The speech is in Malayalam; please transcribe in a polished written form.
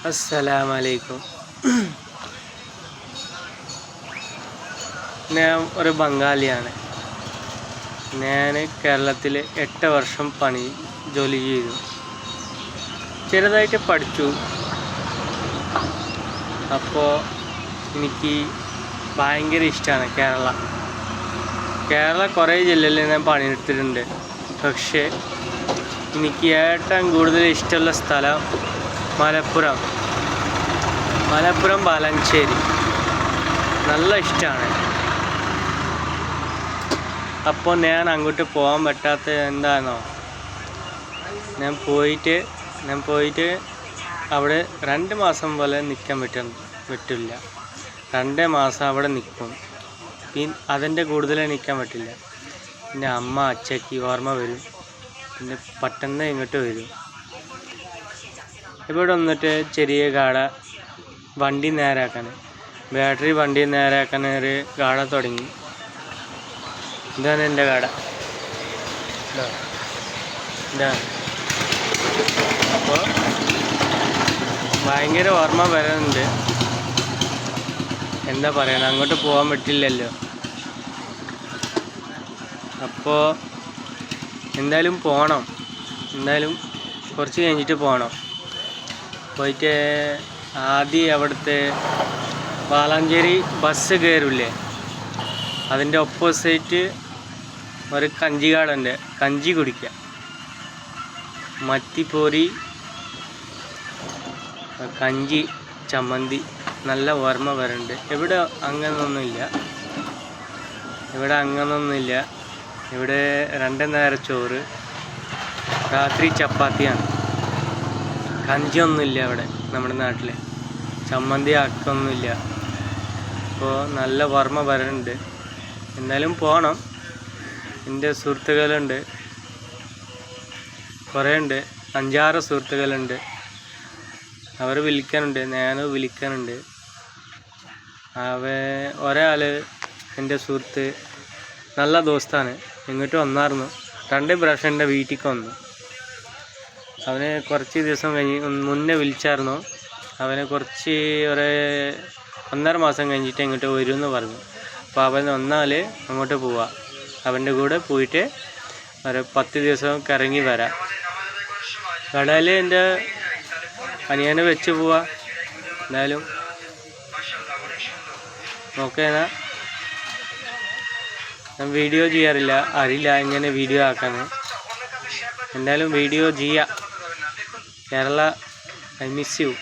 അസ്സലാമലൈക്കും. ഞാൻ ഒരു ബംഗാളിയാണ്. ഞാൻ കേരളത്തിൽ 8 വർഷം ജോലി ചെയ്തു. ചെറുതായിട്ട് പഠിച്ചു. അപ്പോൾ എനിക്ക് ഭയങ്കര ഇഷ്ടമാണ് കേരള കുറേ ജില്ലയിൽ ഞാൻ പണിയെടുത്തിട്ടുണ്ട്. പക്ഷേ എനിക്ക് ഏറ്റവും കൂടുതൽ ഇഷ്ടമുള്ള സ്ഥലം മലപ്പുറം ബാലഞ്ചേരി നല്ല ഇഷ്ടമാണ്. അപ്പോൾ ഞാൻ അങ്ങോട്ട് പോകാൻ പറ്റാത്ത എന്താണോ, ഞാൻ പോയിട്ട് അവിടെ 2 മാസം പോലെ നിൽക്കാൻ പറ്റില്ല. 2 മാസം അവിടെ നിൽക്കും. പിന്നെ അതിൻ്റെ കൂടുതൽ നിൽക്കാൻ പറ്റില്ല. പിന്നെ അമ്മ അച്ഛക്ക് ഓർമ്മ വരും. പിന്നെ പെട്ടെന്ന് ഇങ്ങോട്ട് വരും. ഇവിടെ വന്നിട്ട് ചെറിയ കട വണ്ടി നേരാക്കാൻ, ബാറ്ററി വണ്ടി നേരാക്കാൻ ഒരു കട തുടങ്ങി. ഇതാണ് എൻ്റെ കട. ഇതാണ്. അപ്പോൾ ഭയങ്കര ഓർമ്മ വരുന്നുണ്ട്. എന്താ പറയുക, അങ്ങോട്ട് പോകാൻ പറ്റില്ലല്ലോ. അപ്പോൾ എന്തായാലും പോകണം. എന്തായാലും കുറച്ച് കഴിഞ്ഞിട്ട് പോകണം. പോയിട്ട് ആദ്യം അവിടുത്തെ വാളാഞ്ചേരി ബസ് കയറില്ലേ, അതിൻ്റെ ഓപ്പോസിറ്റ് ഒരു കഞ്ചികാടുണ്ട്. കഞ്ചി കുടിക്കുക, മത്തിപ്പോരി, കഞ്ചി, ചമ്മന്തി നല്ല ഓർമ്മ വരുന്നുണ്ട്. ഇവിടെ അങ്ങനൊന്നുമില്ല. ഇവിടെ 2 നേരം ചോറ്, രാത്രി ചപ്പാത്തിയാണ്. കഞ്ചിയൊന്നുമില്ല ഇവിടെ നമ്മുടെ നാട്ടിൽ. ചമ്മന്തി ആക്കൊന്നുമില്ല. അപ്പോൾ നല്ല ഓർമ്മ വരുന്നുണ്ട്. എന്തായാലും പോകണം. എൻ്റെ സുഹൃത്തുക്കളുണ്ട്, കുറേ ഉണ്ട്. 5-6 സുഹൃത്തുക്കളുണ്ട്. അവർ വിളിക്കാനുണ്ട്, ഞാനും വിളിക്കാനുണ്ട്. ഒരാൾ എൻ്റെ സുഹൃത്ത് നല്ല ദോസ്താണ്. ഇങ്ങോട്ട് വന്നായിരുന്നു. 2 പ്രാവശ്യം എൻ്റെ വീട്ടിലേക്ക് വന്നു. അവനെ കുറച്ച് ദിവസം മുന്നേ വിളിച്ചായിരുന്നു. അവനെ കുറച്ച് 1.5 മാസം കഴിഞ്ഞിട്ട് ഇങ്ങോട്ട് വരുമെന്ന് പറഞ്ഞു. അപ്പോൾ അവൻ വന്നാൽ അങ്ങോട്ട് പോവാം. അവൻ്റെ കൂടെ പോയിട്ട് 10 ദിവസം കറങ്ങി വരാം. കടയിൽ എൻ്റെ അനിയനെ വെച്ച് പോവാം. എന്തായാലും നോക്കേനാ. ഞാൻ വീഡിയോ ചെയ്യാറില്ല, അറിയില്ല ഇങ്ങനെ വീഡിയോ ആക്കാൻ. എന്തായാലും വീഡിയോ ചെയ്യാം. Kerala, I miss you.